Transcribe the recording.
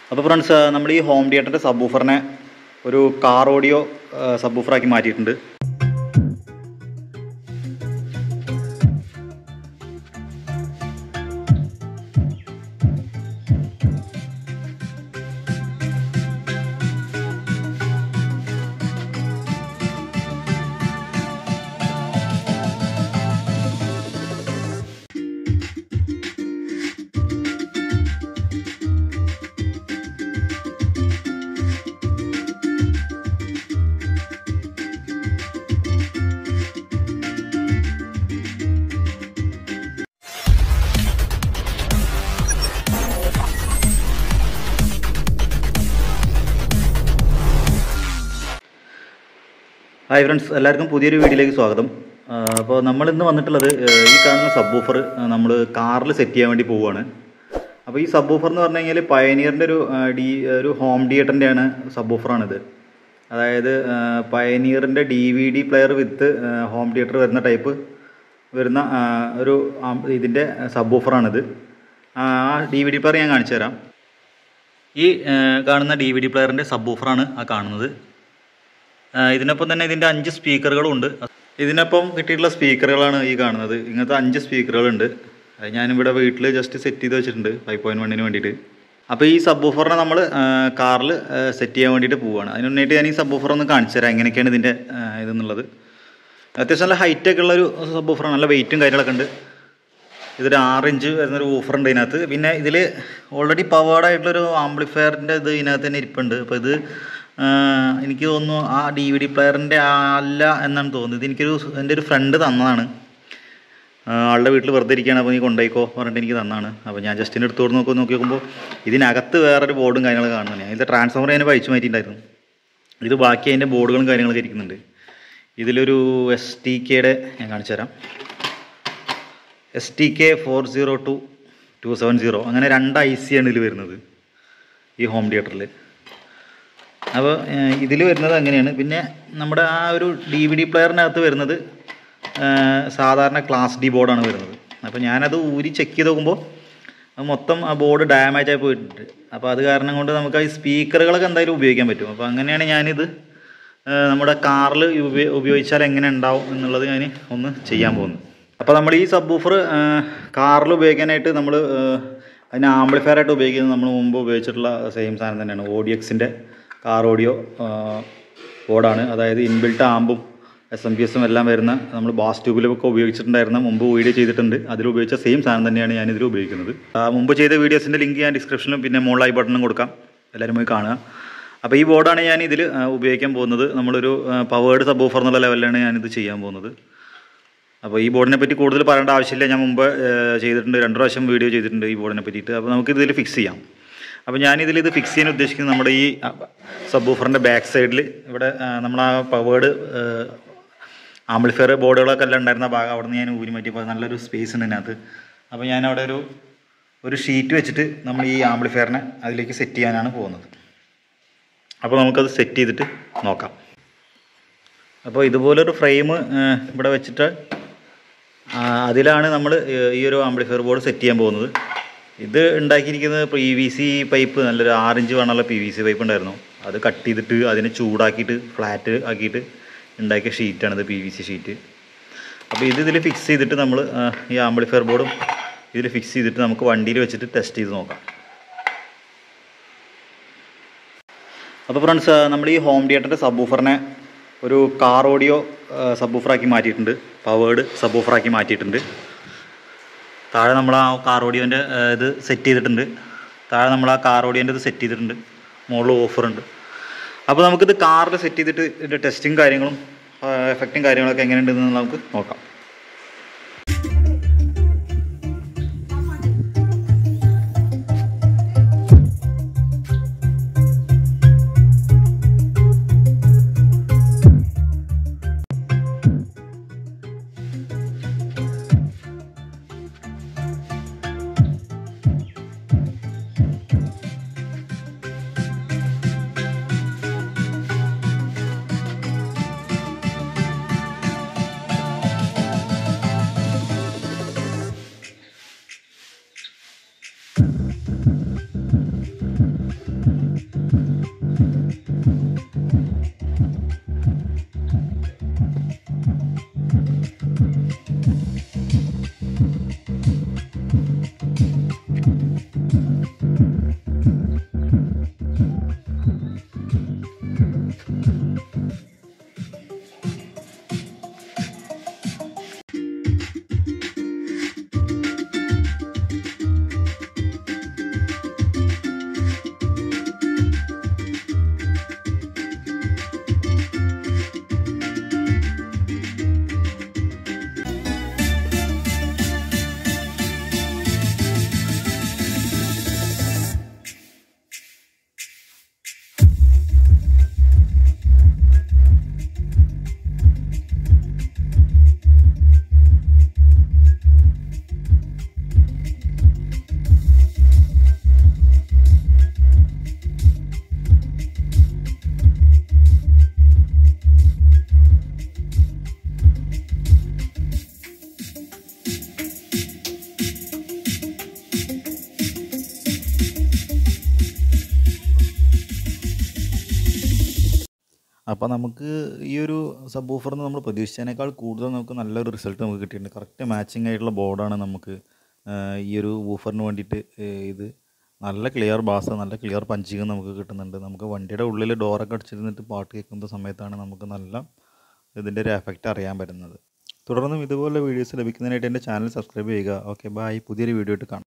അപ്പോൾ ഫ്രണ്ട്സ്, നമ്മൾ ഈ ഹോം തിയേറ്ററിൻ്റെ സബ്വൂഫറിനെ ഒരു കാർ ഓഡിയോ സബ്വൂഫറാക്കി മാറ്റിയിട്ടുണ്ട്. ഹായ് ഫ്രണ്ട്സ്, എല്ലാവർക്കും പുതിയൊരു വീഡിയോയിലേക്ക് സ്വാഗതം. അപ്പോൾ നമ്മളിന്ന് വന്നിട്ടുള്ളത് ഈ കാണുന്ന സബ്വൂഫർ നമ്മൾ കാറിൽ സെറ്റ് ചെയ്യാൻ വേണ്ടി പോവുകയാണ്. അപ്പോൾ ഈ സബ്വൂഫർ എന്ന് പറഞ്ഞു കഴിഞ്ഞാൽ പയനിയറിൻ്റെ ഒരു ഹോം തിയേറ്ററിൻ്റെയാണ് സബ്വൂഫറാണിത്. അതായത് പയനിയറിൻ്റെ DVD പ്ലെയർ വിത്ത് ഹോം തിയേറ്റർ വരുന്ന ടൈപ്പ് വരുന്ന ഒരു ഇതിൻ്റെ സബ്വൂഫറാണിത്. ആ DVD പ്ലെയർ ഞാൻ കാണിച്ചു തരാം. ഈ കാണുന്ന DVD പ്ലെയറിൻ്റെ സബ്വൂഫറാണ് ആ കാണുന്നത്. ഇതിനൊപ്പം തന്നെ ഇതിൻ്റെ 5 സ്പീക്കറുകളുണ്ട്. ഇതിനൊപ്പം കിട്ടിയിട്ടുള്ള സ്പീക്കറുകളാണ് ഈ കാണുന്നത്. ഇങ്ങനത്തെ 5 സ്പീക്കറുകളുണ്ട്. ഞാനിവിടെ വീട്ടിൽ ജസ്റ്റ് സെറ്റ് ചെയ്ത് വെച്ചിട്ടുണ്ട് 5.1 വേണ്ടിയിട്ട്. അപ്പോൾ ഈ സബ്വൂഫറിനെ നമ്മൾ കാറിൽ സെറ്റ് ചെയ്യാൻ വേണ്ടിയിട്ട് പോവുകയാണ്. അതിന് മുന്നേറ്റ് ഞാൻ ഈ സബ്വൂഫർ ഒന്ന് കാണിച്ചു തരാം എങ്ങനെയൊക്കെയാണ് ഇതിൻ്റെ ഇതെന്നുള്ളത്. അത്യാവശ്യം നല്ല ഹൈറ്റൊക്കെ ഉള്ളൊരു സബ്വൂഫറാണ്, നല്ല വെയിറ്റും കാര്യങ്ങളൊക്കെ ഉണ്ട്. ഇതൊരു 6 ഇഞ്ച് വരുന്നൊരു വൂഫറുണ്ട് ഇതിനകത്ത്. പിന്നെ ഇതിൽ ഓൾറെഡി പവേർഡായിട്ടുള്ളൊരു ആംപ്ലിഫയറിൻ്റെ ഇത് ഇതിനകത്ത് തന്നെ ഇരിപ്പുണ്ട്. അപ്പോൾ ഇത് എനിക്ക് തോന്നുന്നു ആ DVD പ്ലെയറിൻ്റെ അല്ല എന്നാണ് തോന്നുന്നത്. എൻ്റെ ഒരു ഫ്രണ്ട് തന്നതാണ്. ആളുടെ വീട്ടിൽ വെറുതെ ഇരിക്കുകയാണ്, അപ്പോൾ നീ കൊണ്ടുപോയിക്കോ പറഞ്ഞിട്ട് എനിക്ക് തന്നതാണ്. അപ്പോൾ ഞാൻ ജസ്റ്റ് എടുത്ത് നോക്കുമ്പോൾ ഇതിനകത്ത് വേറൊരു ബോർഡും കാര്യങ്ങളൊക്കെ കാണുന്നത്. ഞാൻ ഇതിൻ്റെ ട്രാൻസ്ഫോമർ ഞാൻ അയച്ചു മാറ്റിയിട്ടുണ്ടായിരുന്നു. ഇത് ബാക്കി അതിൻ്റെ ബോർഡുകളും കാര്യങ്ങളൊക്കെ ഇരിക്കുന്നുണ്ട്. ഇതിലൊരു STKയുടെ ഞാൻ കാണിച്ചു തരാം. STK 402270 അങ്ങനെ 2 IC ആണ് ഇതിൽ വരുന്നത് ഈ ഹോം തിയേറ്ററിൽ. അപ്പോൾ ഇതിൽ വരുന്നത് അങ്ങനെയാണ്. പിന്നെ നമ്മുടെ ആ ഒരു DVD പ്ലെയറിനകത്ത് വരുന്നത് സാധാരണ ക്ലാസ് D ബോർഡാണ് വരുന്നത്. അപ്പോൾ ഞാനത് ഊരി ചെക്ക് ചെയ്ത് നോക്കുമ്പോൾ മൊത്തം ആ ബോർഡ് ഡാമേജായി പോയിട്ടുണ്ട്. അപ്പോൾ അത് കാരണം കൊണ്ട് നമുക്ക് ഈ സ്പീക്കറുകളൊക്കെ എന്തായാലും ഉപയോഗിക്കാൻ പറ്റും. അപ്പോൾ അങ്ങനെയാണ് ഞാനിത് നമ്മുടെ കാറിൽ ഉപയോഗിച്ചാൽ എങ്ങനെ ഉണ്ടാവും എന്നുള്ളത് ഞാൻ ഒന്ന് ചെയ്യാൻ പോകുന്നത്. അപ്പോൾ നമ്മൾ ഈ സബ്വൂഫർ കാറിൽ ഉപയോഗിക്കാനായിട്ട് നമ്മൾ അതിന് ആംപ്ലിഫയറായിട്ട് ഉപയോഗിക്കുന്നത് നമ്മൾ മുമ്പ് ഉപയോഗിച്ചിട്ടുള്ള സെയിം സാധനം തന്നെയാണ്. ODXൻ്റെ കാർ ഓഡിയോ ബോർഡാണ്. അതായത് ഇൻബിൽട്ട് ആമ്പും SMPSും എല്ലാം വരുന്ന നമ്മൾ ബാസ് ട്യൂബിലൊക്കെ ഉപയോഗിച്ചിട്ടുണ്ടായിരുന്ന മുമ്പ് വീഡിയോ ചെയ്തിട്ടുണ്ട്. അതിൽ ഉപയോഗിച്ച സെയിം സാധനം തന്നെയാണ് ഞാനിതിൽ ഉപയോഗിക്കുന്നത്. മുമ്പ് ചെയ്ത വീഡിയോസിൻ്റെ ലിങ്ക് ഞാൻ ഡിസ്ക്രിപ്ഷനിലും പിന്നെ മുകളിൽ ബട്ടണും കൊടുക്കാം, എല്ലാവരും പോയി കാണുക. അപ്പോൾ ഈ ബോർഡാണ് ഞാൻ ഇതിൽ ഉപയോഗിക്കാൻ പോകുന്നത്. നമ്മളൊരു പവേർഡ് സബ്വൂഫർ എന്നുള്ള ലെവലിലാണ് ഞാനിത് ചെയ്യാൻ പോകുന്നത്. അപ്പോൾ ഈ ബോർഡിനെ പറ്റി കൂടുതൽ പറയേണ്ട ആവശ്യമില്ല. ഞാൻ മുമ്പ് ചെയ്തിട്ടുണ്ട്, 2 പ്രാവശ്യം വീഡിയോ ചെയ്തിട്ടുണ്ട് ഈ ബോർഡിനെ പറ്റിയിട്ട്. അപ്പോൾ നമുക്കിതിൽ ഫിക്സ് ചെയ്യാം. അപ്പോൾ ഞാനിതിൽ ഫിക്സ് ചെയ്യാൻ ഉദ്ദേശിക്കുന്നത് നമ്മുടെ ഈ സബ്വൂഫറിൻ്റെ ബാക്ക് സൈഡിൽ ഇവിടെ നമ്മൾ ആ പവേർഡ് ആംപ്ലിഫയർ ബോർഡുകളൊക്കെ എല്ലാം ഉണ്ടായിരുന്ന ഭാഗം അവിടെ നിന്ന് ഞാൻ ഊരി മാറ്റിയപ്പോൾ നല്ലൊരു സ്പേസ് ഉണ്ട് ഇതിനകത്ത്. അപ്പോൾ ഞാനവിടെ ഒരു ഷീറ്റ് വെച്ചിട്ട് നമ്മൾ ഈ ആംപ്ലിഫയറിനെ അതിലേക്ക് സെറ്റ് ചെയ്യാനാണ് പോകുന്നത്. അപ്പോൾ നമുക്കത് സെറ്റ് ചെയ്തിട്ട് നോക്കാം. അപ്പോൾ ഇതുപോലൊരു ഫ്രെയിം ഇവിടെ വെച്ചിട്ട് അതിലാണ് നമ്മൾ ഈ ഒരു ആംപ്ലിഫയർ ബോർഡ് സെറ്റ് ചെയ്യാൻ പോകുന്നത്. ഇത് ഉണ്ടാക്കിയിരിക്കുന്നത് PVC പൈപ്പ്, നല്ലൊരു 6 ഇഞ്ച് വേണമുള്ള PVC പൈപ്പ് ഉണ്ടായിരുന്നു. അത് കട്ട് ചെയ്തിട്ട് അതിനെ ചൂടാക്കിയിട്ട് ഫ്ലാറ്റ് ആക്കിയിട്ട് ഉണ്ടാക്കിയ ഷീറ്റാണിത്, PVC ഷീറ്റ്. അപ്പോൾ ഇതിൽ ഫിക്സ് ചെയ്തിട്ട് നമ്മൾ ഈ ആംപ്ലിഫയർ ബോർഡും ഇതിൽ ഫിക്സ് ചെയ്തിട്ട് നമുക്ക് വണ്ടിയിൽ വെച്ചിട്ട് ടെസ്റ്റ് ചെയ്ത് നോക്കാം. അപ്പോൾ ഫ്രണ്ട്സ്, നമ്മൾ ഈ ഹോം തിയേറ്ററിൻ്റെ സബ്വൂഫറിനെ ഒരു കാർ ഓഡിയോ സബ്വൂഫറാക്കി മാറ്റിയിട്ടുണ്ട്, പവേർഡ് സബ്വൂഫറാക്കി മാറ്റിയിട്ടുണ്ട്. താഴെ നമ്മൾ ആ കാർ ഓഡിയോൻ്റെ ഇത് സെറ്റ് ചെയ്തിട്ടുണ്ട്. മുകളിൽ ഓഫറുണ്ട്. അപ്പോൾ നമുക്കിത് കാറിൽ സെറ്റ് ചെയ്തിട്ട് ഇതിൻ്റെ ടെസ്റ്റും കാര്യങ്ങളും എഫക്റ്റും കാര്യങ്ങളൊക്കെ എങ്ങനെയുണ്ടെന്ന് നമുക്ക് നോക്കാം. അപ്പോൾ നമുക്ക് ഈ ഒരു സബ് വൂഫറിൽ നിന്ന് നമ്മൾ പ്രതീക്ഷിച്ചതിനേക്കാൾ കൂടുതൽ നമുക്ക് നല്ലൊരു റിസൾട്ട് നമുക്ക് കിട്ടിയിട്ടുണ്ട്. കറക്റ്റ് മാച്ചിങ് ആയിട്ടുള്ള ബോർഡാണ് നമുക്ക് ഈ ഒരു വൂഫറിന് വേണ്ടിയിട്ട് ഇത് നല്ല ക്ലിയർ ബാസ്, നല്ല ക്ലിയർ പഞ്ചിങ് നമുക്ക് കിട്ടുന്നുണ്ട്. നമുക്ക് വണ്ടിയുടെ ഉള്ളിൽ ഡോറൊക്കെ അടിച്ചിരുന്നിട്ട് പാട്ട് കേൾക്കുന്ന സമയത്താണ് നമുക്ക് നല്ല ഇതിൻ്റെ ഒരു എഫക്റ്റ് അറിയാൻ പറ്റുന്നത്. തുടർന്നും ഇതുപോലെ വീഡിയോസ് ലഭിക്കുന്നതിനായിട്ട് എൻ്റെ ചാനൽ സബ്സ്ക്രൈബ് ചെയ്യുക. Okay, bye. പുതിയൊരു വീഡിയോ ആയിട്ട് കാണാം.